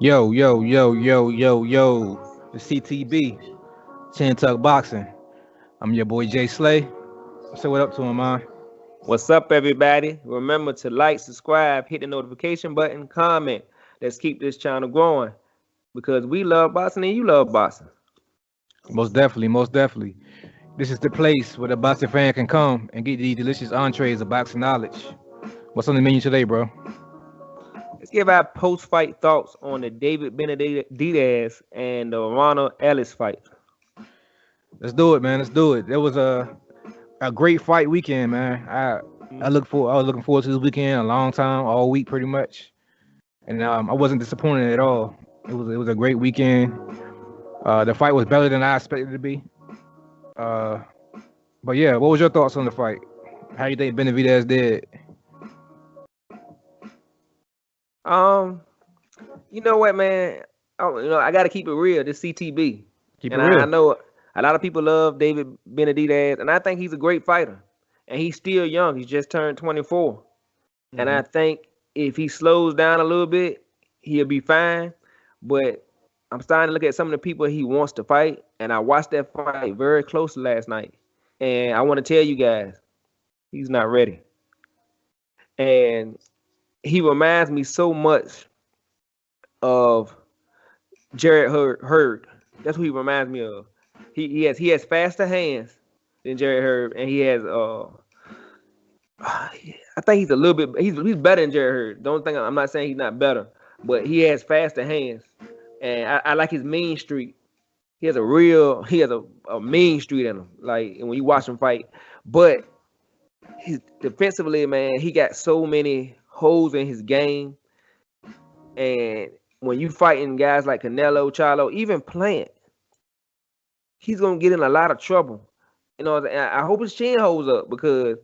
Yo, yo, yo, yo, yo, yo. The CTB, Chin Tuck Boxing. I'm your boy Jay Slay. Say what up to him, man. What's up, everybody? Remember to like, subscribe, hit the notification button, comment. Let's keep this channel growing because we love boxing and you love boxing. Most definitely, most definitely. This is the place where the boxing fan can come and get these delicious entrees of boxing knowledge. What's on the menu today, bro? Let's give our post-fight thoughts on the David Benavidez and the Ronald Ellis fight. Let's do it, man. Let's do it. There was a great fight weekend, man. I was looking forward to this weekend a long time, all week pretty much, and I wasn't disappointed at all. It was a great weekend. The fight was better than I expected it to be. Uh, but yeah, what was your thoughts on the fight? How you think Benavidez did? Um, you know what, man? I got to keep it real. This CTB, Keep it and I real. know a lot of people love David Benavidez, and I think he's a great fighter. And he's still young. He's just turned 24. And Hmm. I think if he slows down a little bit, he'll be fine. But I'm starting to look at some of the people he wants to fight, and I watched that fight very closely last night. And I want to tell you guys, he's not ready. And he reminds me so much of Jared Hurd. That's who he reminds me of. He has faster hands than Jared Hurd, and he has I think he's a little bit he's better than Jared Hurd. Don't think I'm not saying he's not better, but he has faster hands, and I like his mean streak. He has a mean streak in him. Like when you watch him fight, but he's defensively, man, he got so many holes in his game, and when you fighting guys like Canelo, Charlo, even Plant, he's gonna get in a lot of trouble. I hope his chin holds up because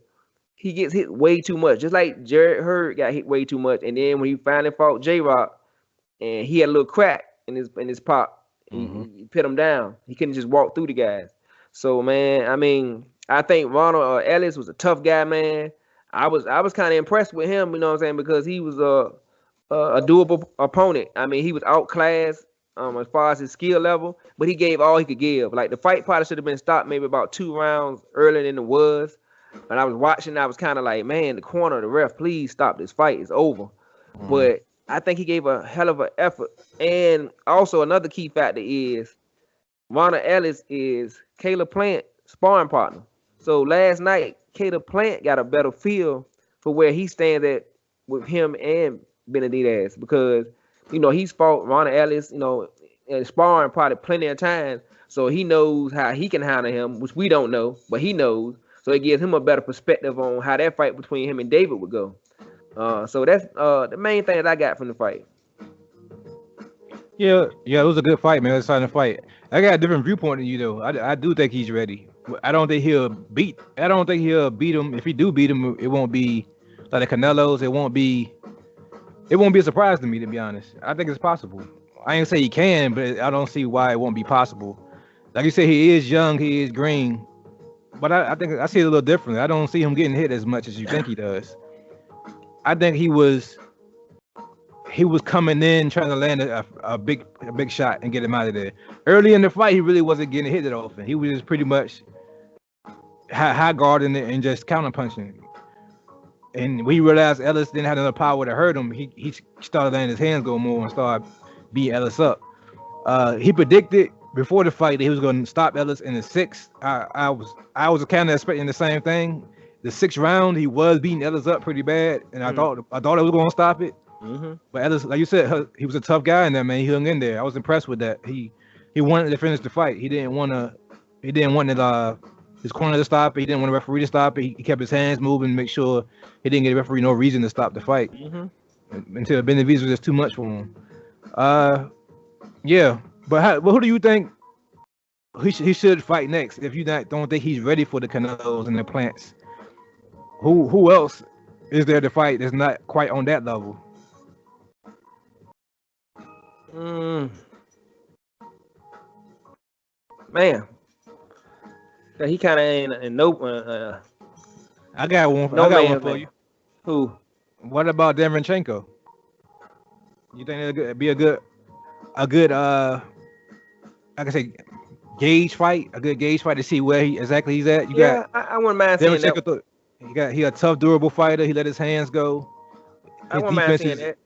he gets hit way too much. Just like Jared Hurd got hit way too much. And then when he finally fought J Rock and he had a little crack in his pop, Hmm. he put him down. He couldn't just walk through the guys. So man, I mean, I think Ronald Ellis was a tough guy, man. I was kind of impressed with him, you know what I'm saying, because he was a doable opponent. I mean, he was outclassed as far as his skill level, but he gave all he could give. Like the fight probably should have been stopped maybe about 2 rounds earlier than it was. And I was watching, I was kind of like, man, the corner, the ref, please stop this fight. It's over. Hmm. But I think he gave a hell of an effort. And also another key factor is Ronald Ellis is Caleb Plant sparring partner. So last night, Caleb Plant got a better feel for where he stands at with him and Benavidez because he's fought Ronald Ellis, and sparring probably plenty of times, so he knows how he can handle him, which we don't know, but he knows. So it gives him a better perspective on how that fight between him and David would go. So that's the main thing that I got from the fight. Yeah, yeah, it was a good fight, man. It was a exciting fight. I got a different viewpoint than you though. I do think he's ready. I don't think he'll beat. I don't think he'll beat him. If he do beat him, it won't be like the Canelos. It won't be. It won't be a surprise to me, to be honest. I think it's possible. I ain't say he can, but I don't see why it won't be possible. Like you said, he is young, he is green, but I think I see it a little differently. I don't see him getting hit as much as you think he does. I think he was coming in trying to land a big shot and get him out of there. Early in the fight, he really wasn't getting hit that often. He was just pretty much high guarding it and just counter punching. And when he realized Ellis didn't have enough power to hurt him, he started letting his hands go more and started beating Ellis up. He predicted before the fight that he was going to stop Ellis in the sixth. I was kind of expecting the same thing. The sixth round, he was beating Ellis up pretty bad, and I Mm, thought I thought I was going to stop it. mm-hmm. But Ellis, like you said, he was a tough guy in there, man. He hung in there. I was impressed with that. He wanted to finish the fight. He didn't want to. He didn't want his corner to stop it. He didn't want the referee to stop it. He kept his hands moving to make sure he didn't get the referee no reason to stop the fight Mm-hmm. until Benavidez was just too much for him. Uh, yeah. But who do you think he should fight next? If you don't think he's ready for the Canelos and the Plants, who else is there to fight that's not quite on that level? Mm, man, he kind of ain't in I got one. I no got one man's for land. you. Who? What about Demenchenko? You think it'd be a good a good like I say, gauge fight, a good gauge fight to see where he exactly he's at. You got Yeah, I wouldn't mind Devin seeing that. Checker. He a tough, durable fighter. He let his hands go. I His wouldn't mind defense seeing is that.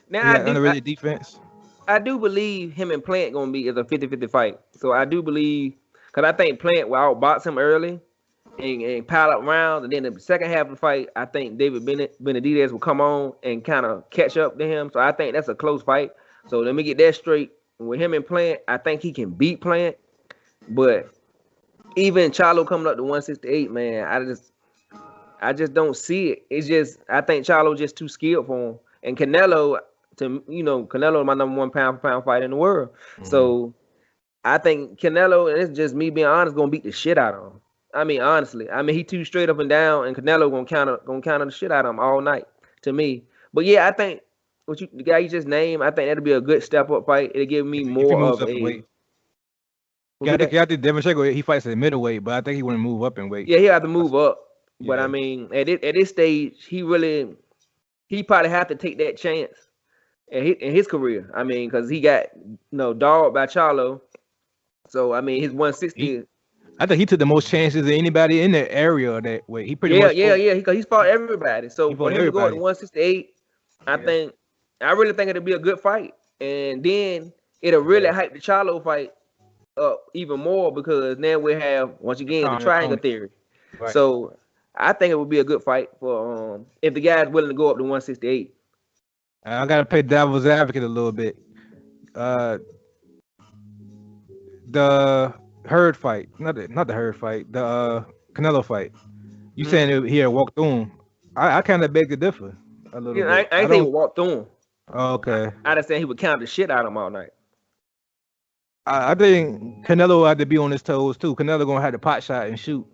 he Now got underrated defense. I do believe him and Plant gonna be is a 50-50 fight. So I do believe because I think Plant will outbox him early and pile up rounds, and then the second half of the fight, I think Benavidez will come on and kind of catch up to him. So I think that's a close fight. So let me get that straight. With him and Plant, I think he can beat Plant, but even Charlo coming up to 168, man, I just don't see it. It's just I think Charlo just too skilled for him. And Canelo, Canelo is my number one pound for pound fighter in the world. Mm-hmm. So I think Canelo, and it's just me being honest, gonna beat the shit out of him. I mean, honestly, he too straight up and down, and Canelo gonna counter the shit out of him all night to me. But yeah, I think the guy you just named, I think that'll be a good step up fight. It'll give me more of a weight. Yeah, I think Devin Checker, he fights at middleweight, but I think he want to move up in weight. Yeah, he have to move up. Yeah. But I mean, at this stage, he probably have to take that chance in his career. I mean, because he got dogged by Charlo. So I mean, his 160. I think he took the most chances of anybody in the area that way. He pretty much because he's fought everybody. So for him to go up to 168, I really think it'll be a good fight, and then it'll really hype the Charlo fight up even more because now we have once again the triangle theory. Right. So I think it would be a good fight for if the guy's willing to go up to 168. I gotta play devil's advocate a little bit. The Hurd fight, not the Hurd fight, the Canelo fight. You saying he had walked through him? I kind of beg to differ a little bit. I ain't think he would walk through him. Oh, okay. I just saying he would count the shit out of him all night. I think Canelo had to be on his toes too. Canelo gonna have to pot shot and shoot.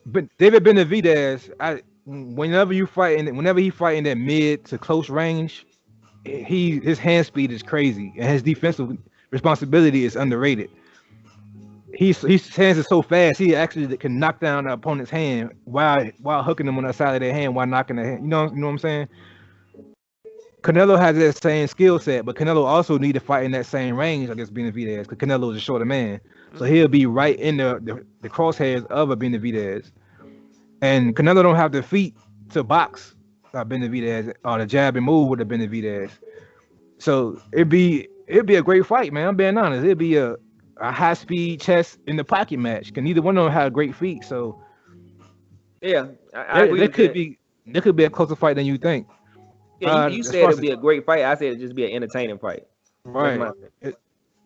But David Benavidez, whenever he fight in that mid to close range, his hand speed is crazy and his defensive responsibility is underrated. His hands are so fast, he actually can knock down the opponent's hand while hooking them on the side of their hand while knocking their hand. You know what I'm saying? Canelo has that same skill set, but Canelo also need to fight in that same range against Benavidez because Canelo is a shorter man. So he'll be right in the crosshairs of a Benavidez. And Canelo don't have the feet to box Benavidez or the jab and move with the Benavidez. So it'd be a great fight, man. I'm being honest. It'd be a high speed chest in the pocket match. Because neither one of them have great feet. So yeah, I agree. There could be a closer fight than you think. Yeah, you said it'd be a great fight. I said it'd just be an entertaining fight. Right.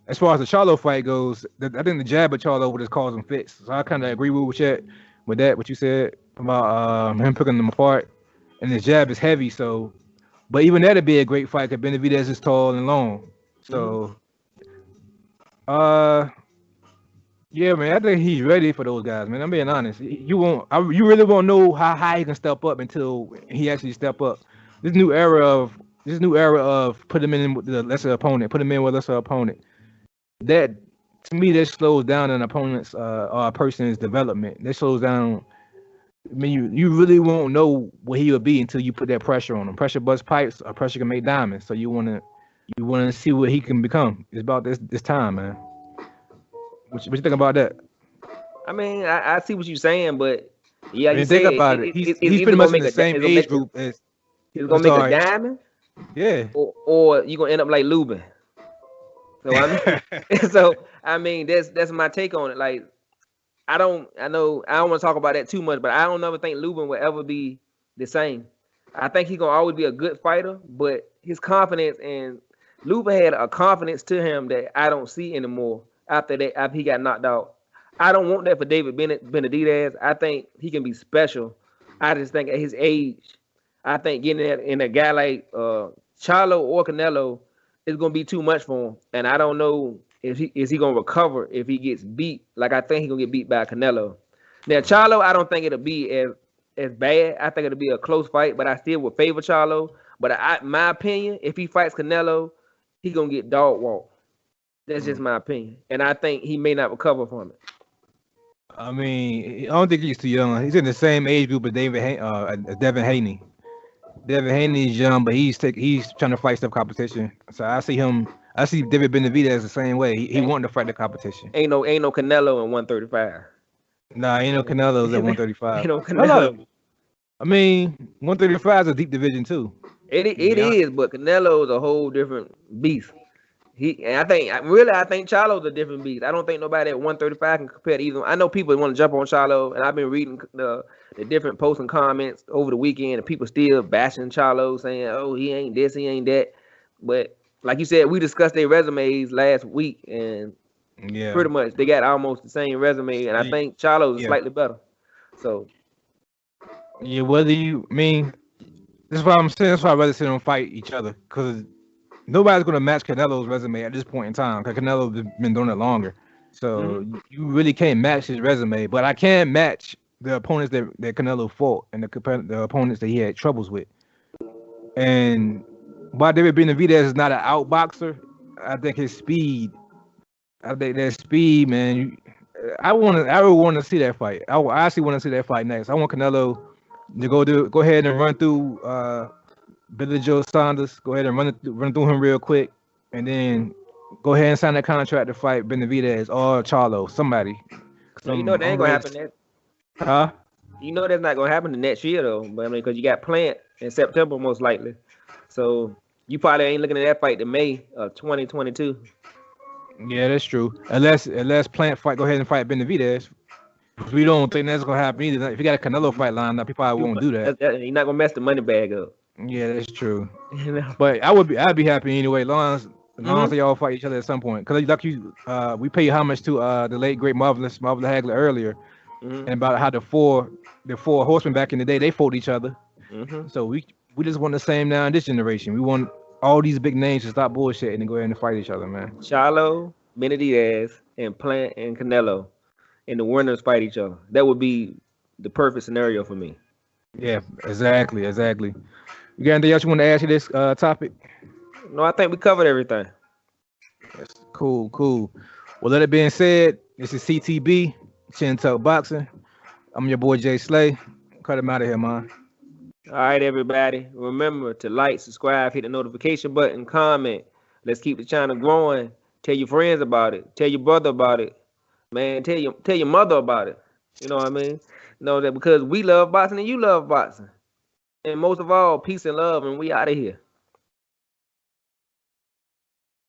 As far as the Charlo fight goes, I think the jab of Charlo would just cause him fits. So I kind of agree with what you said about him picking them apart. And the jab is heavy, so. But even that'd be a great fight because Benavidez is tall and long. So, yeah, man, I think he's ready for those guys, man. I'm being honest. You really won't know how high he can step up until he actually step up. This new era of put him in with the lesser opponent, that to me that slows down an opponent's or a person's development. That slows down. I mean, you really won't know what he will be until you put that pressure on him. Pressure busts pipes, or pressure can make diamonds. So you wanna see what he can become. It's about this time, man. What you think about that? I mean, I see what you're saying, but yeah, you think about it. He's pretty much in the same age group as. He's gonna make a diamond, yeah, or you gonna end up like Lubin. So I mean, that's my take on it. Like, I don't want to talk about that too much, but I don't ever think Lubin will ever be the same. I think he's gonna always be a good fighter, but his confidence and Lubin had a confidence to him that I don't see anymore after he got knocked out. I don't want that for David Benavidez. I think he can be special. I just think at his age, I think getting in a guy like Charlo or Canelo is gonna be too much for him, and I don't know if he gonna recover if he gets beat. Like I think he's gonna get beat by Canelo. Now Charlo, I don't think it'll be as bad. I think it'll be a close fight, but I still would favor Charlo. But my opinion, if he fights Canelo, he's gonna get dog walked. That's just my opinion, and I think he may not recover from it. I mean, I don't think he's too young. He's in the same age group as Devin Haney. Devin Haney's young, but he's trying to fight tough competition. So I see him. I see David Benavidez the same way. He wanted to fight the competition. Ain't no Canelo in 135. Nah, ain't no Canelo's at Ain't 135. no Hold up. Canelo. I mean, 135 is a deep division too. It Yeah. is, but Canelo is a whole different beast. I think Charlo's a different beast. I don't think nobody at 135 can compare to either. I know people want to jump on Charlo, and I've been reading the different posts and comments over the weekend, and people still bashing Charlo, saying, "Oh, he ain't this, he ain't that." But like you said, we discussed their resumes last week, and Yeah. pretty much they got almost the same resume, and I think Charlo's is slightly better. So yeah, whether you mean that's why I'm saying. That's why I'd rather see them fight each other, because nobody's gonna match Canelo's resume at this point in time. Because Canelo's been doing it longer, so you really can't match his resume. But I can match the opponents that Canelo fought and the opponents that he had troubles with. And while David Benavidez is not an outboxer, I think his speed. I think that speed, man. I would want to see that fight. I actually want to see that fight next. I want Canelo to go ahead and run through Billy Joe Saunders. Go ahead and run through him real quick, and then go ahead and sign that contract to fight Benavidez or Charlo, somebody. you know that ain't gonna happen. Huh? You know that's not gonna happen the next year though. But I mean, because you got Plant in September most likely, so you probably ain't looking at that fight to May of 2022. Yeah, that's true. Unless Plant go ahead and fight Benavidez. We don't think that's gonna happen either. If you got a Canelo fight lined up, he probably won't do that. You're not gonna mess the money bag up. Yeah, that's true. You know? But I'd be happy anyway, as long as they all fight each other at some point. Because we pay homage to the late great Marvelous Hagler earlier, and about how the four horsemen back in the day, they fought each other. So we just want the same now in this generation. We want all these big names to stop bullshitting and go ahead and fight each other, man. Charlo, Benavidez, and Plant and Canelo, and the winners fight each other. That would be the perfect scenario for me. Yeah, exactly. You got anything else you want to add to this topic? No, I think we covered everything. Yes. Cool. Well, that being said, this is CTB, Chin Talk Boxing. I'm your boy Jay Slay. Cut him out of here, man. All right, everybody. Remember to like, subscribe, hit the notification button, comment. Let's keep the channel growing. Tell your friends about it. Tell your brother about it. Man, tell your mother about it. You know what I mean? Know that because we love boxing and you love boxing. And most of all, peace and love, and we out of here.